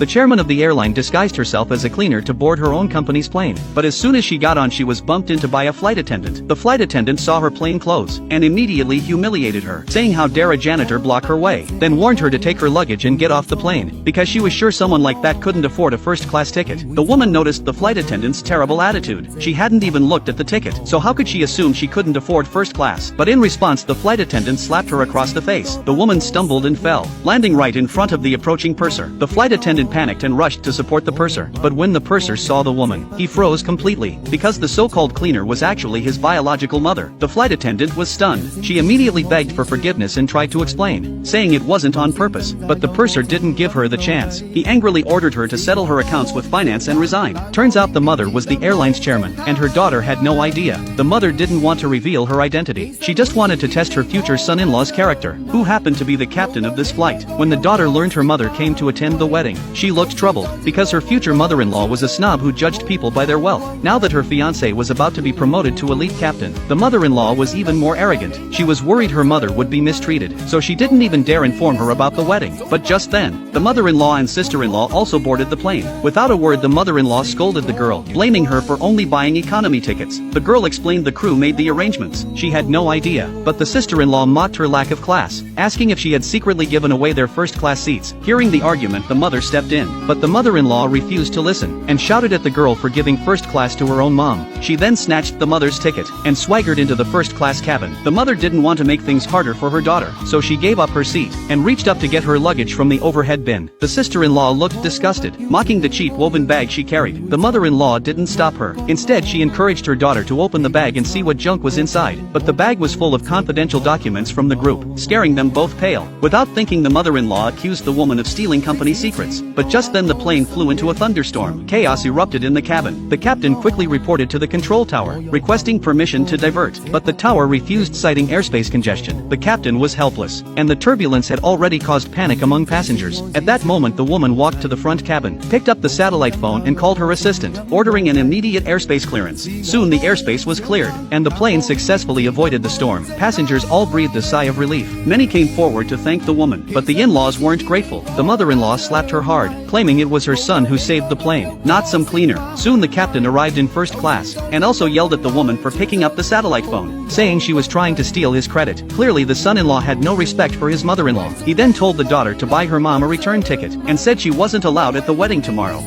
The chairman of the airline disguised herself as a cleaner to board her own company's plane. But as soon as she got on, she was bumped into by a flight attendant. The flight attendant saw her plain clothes and immediately humiliated her, saying how dare a janitor block her way, then warned her to take her luggage and get off the plane, because she was sure someone like that couldn't afford a first-class ticket. The woman noticed the flight attendant's terrible attitude. She hadn't even looked at the ticket, so how could she assume she couldn't afford first class? But in response, the flight attendant slapped her across the face. The woman stumbled and fell, landing right in front of the approaching purser. The flight attendant panicked and rushed to support the purser, but when the purser saw the woman, he froze completely, because the so-called cleaner was actually his biological mother. The flight attendant was stunned. She immediately begged for forgiveness and tried to explain, saying it wasn't on purpose, but the purser didn't give her the chance. He angrily ordered her to settle her accounts with finance and resign. Turns out the mother was the airline's chairman, and her daughter had no idea. The mother didn't want to reveal her identity. She just wanted to test her future son-in-law's character, who happened to be the captain of this flight. When the daughter learned her mother came to attend the wedding, she looked troubled, because her future mother-in-law was a snob who judged people by their wealth. Now that her fiancé was about to be promoted to elite captain, the mother-in-law was even more arrogant. She was worried her mother would be mistreated, so she didn't even dare inform her about the wedding. But just then, the mother-in-law and sister-in-law also boarded the plane. Without a word, the mother-in-law scolded the girl, blaming her for only buying economy tickets. The girl explained the crew made the arrangements. She had no idea, but the sister-in-law mocked her lack of class, asking if she had secretly given away their first-class seats. Hearing the argument, the mother stepped in, but the mother-in-law refused to listen, and shouted at the girl for giving first class to her own mom. She then snatched the mother's ticket, and swaggered into the first-class cabin. The mother didn't want to make things harder for her daughter, so she gave up her seat, and reached up to get her luggage from the overhead bin. The sister-in-law looked disgusted, mocking the cheap woven bag she carried. The mother-in-law didn't stop her. Instead, she encouraged her daughter to open the bag and see what junk was inside, but the bag was full of confidential documents from the group, scaring them both pale. Without thinking, the mother-in-law accused the woman of stealing company secrets, but just then the plane flew into a thunderstorm. Chaos erupted in the cabin. The captain quickly reported to the control tower, requesting permission to divert, but the tower refused, citing airspace congestion. The captain was helpless, and the turbulence had already caused panic among passengers. At that moment, the woman walked to the front cabin, picked up the satellite phone and called her assistant, ordering an immediate airspace clearance. Soon the airspace was cleared, and the plane successfully avoided the storm. Passengers all breathed a sigh of relief. Many came forward to thank the woman, but the in-laws weren't grateful. The mother-in-law slapped her hard, claiming it was her son who saved the plane, not some cleaner. Soon the captain arrived in first class, and also yelled at the woman for picking up the satellite phone, saying she was trying to steal his credit. Clearly the son-in-law had no respect for his mother-in-law. He then told the daughter to buy her mom a return ticket, and said she wasn't allowed at the wedding tomorrow.